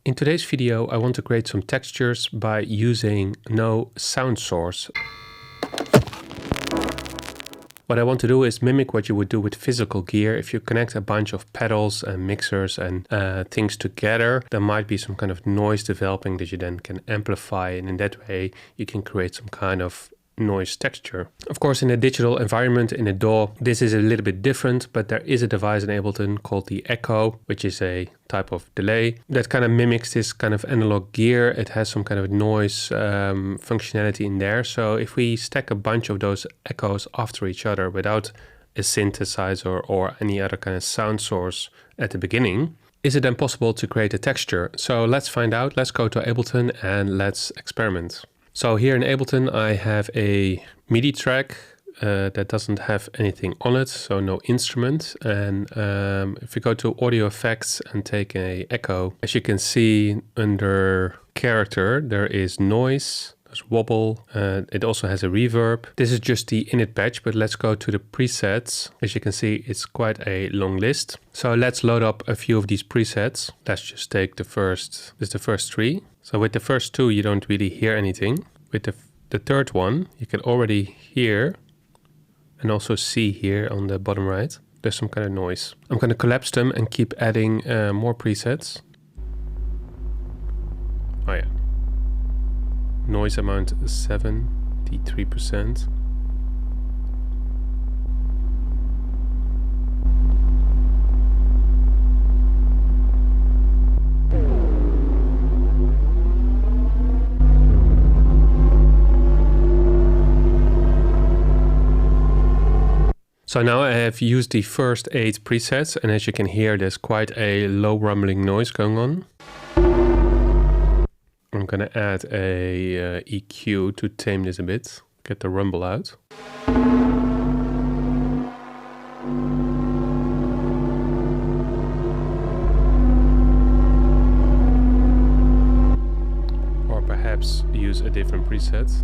In today's video, I want to create some textures by using no sound source. What I want to do is mimic what you would do with physical gear. If you connect a bunch of pedals and mixers and things together, there might be some kind of noise developing that you then can amplify, and in that way you can create some kind of noise texture. Of course, in a digital environment, in a DAW, this is a little bit different, but there is a device in Ableton called the Echo, which is a type of delay that kind of mimics this kind of analog gear. It has some kind of noise functionality in there. So if we stack a bunch of those echoes after each other without a synthesizer or any other kind of sound source at the beginning, is it then possible to create a texture? So let's find out. Let's go to Ableton and let's experiment. So here in Ableton, I have a MIDI track that doesn't have anything on it, so no instrument. And if we go to audio effects and take a echo, as you can see under character, there is noise, there's wobble, it also has a reverb. This is just the init patch, but let's go to the presets. As you can see, it's quite a long list. So let's load up a few of these presets. Let's just take the first three. So with the first two, you don't really hear anything. With the third one, you can already hear and also see here on the bottom right, there's some kind of noise. I'm going to collapse them and keep adding more presets. Oh yeah. Noise amount 73%. So now I have used the first 8 presets, and as you can hear, there's quite a low rumbling noise going on. I'm gonna add a EQ to tame this a bit, get the rumble out. Or perhaps use a different preset.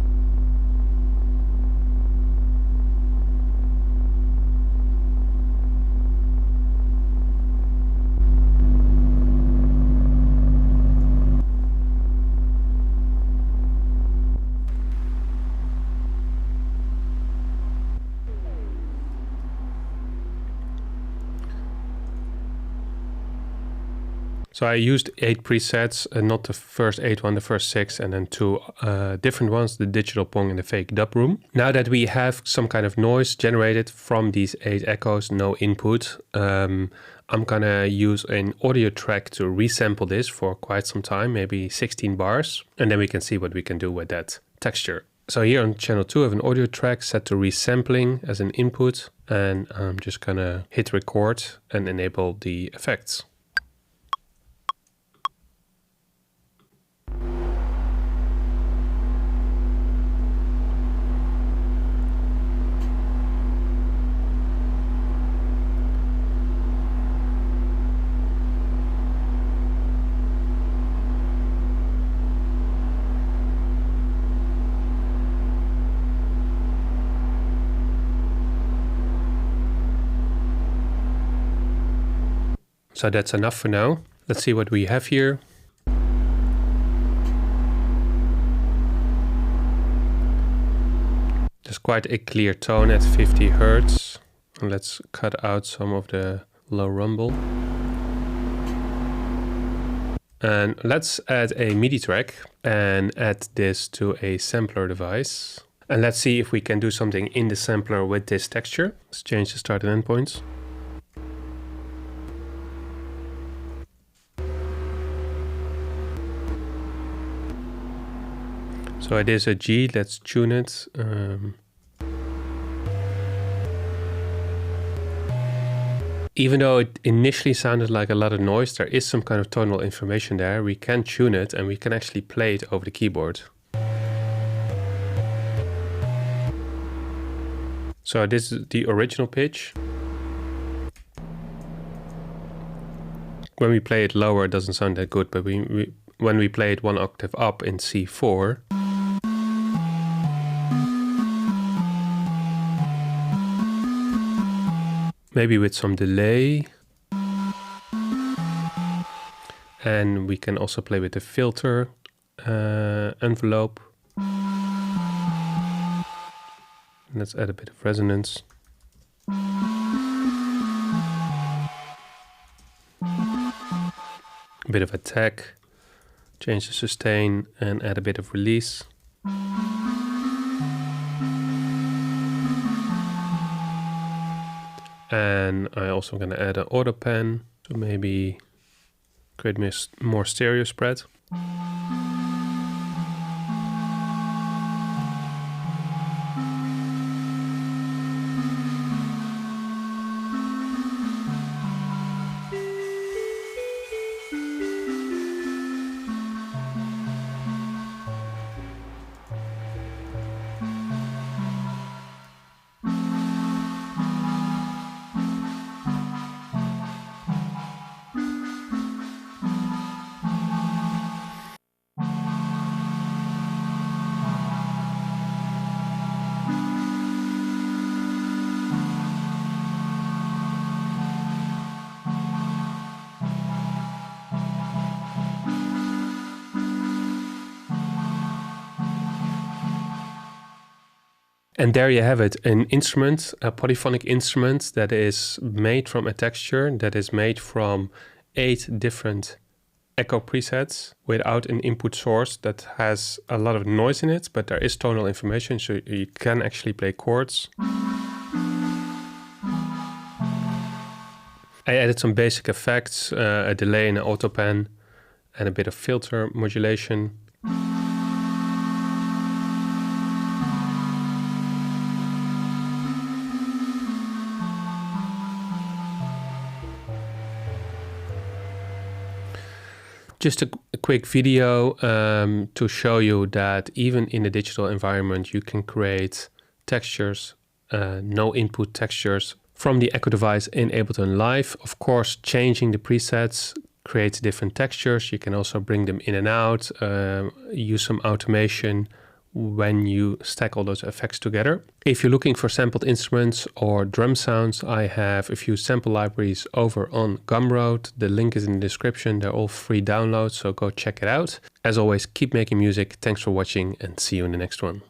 So I used 8 presets, not the first 8 the first 6, and then 2 different ones, the digital pong and the fake dub room. Now that we have some kind of noise generated from these 8 echoes, no input, I'm gonna use an audio track to resample this for quite some time, maybe 16 bars, and then we can see what we can do with that texture. So here on channel 2 I have an audio track set to resampling as an input, and I'm just gonna hit record and enable the effects. So that's enough for now. Let's see what we have here. There's quite a clear tone at 50 Hertz. And let's cut out some of the low rumble. And let's add a MIDI track and add this to a sampler device. And let's see if we can do something in the sampler with this texture. Let's change the start and end points. So it is a G, let's tune it. Even though it initially sounded like a lot of noise, there is some kind of tonal information there. We can tune it and we can actually play it over the keyboard. So this is the original pitch. When we play it lower, it doesn't sound that good, but when we play it 1 octave up in C4, maybe with some delay, And we can also play with the filter envelope. Let's add a bit of resonance. A bit of attack. Change the sustain and add a bit of release. And I also going to add an auto pan to maybe create more stereo spread. And there you have it, an instrument, a polyphonic instrument that is made from a texture, that is made from 8 different echo presets without an input source that has a lot of noise in it, but there is tonal information, so you can actually play chords. I added some basic effects, a delay and an auto pan, and a bit of filter modulation. Just a quick video to show you that even in a digital environment you can create textures, no input textures from the Echo device in Ableton Live. Of course, changing the presets creates different textures. You can also bring them in and out, use some automation when you stack all those effects together. If you're looking for sampled instruments or drum sounds, I have a few sample libraries over on Gumroad. The link is in the description. They're all free downloads, so go check it out. As always, keep making music. Thanks for watching and see you in the next one.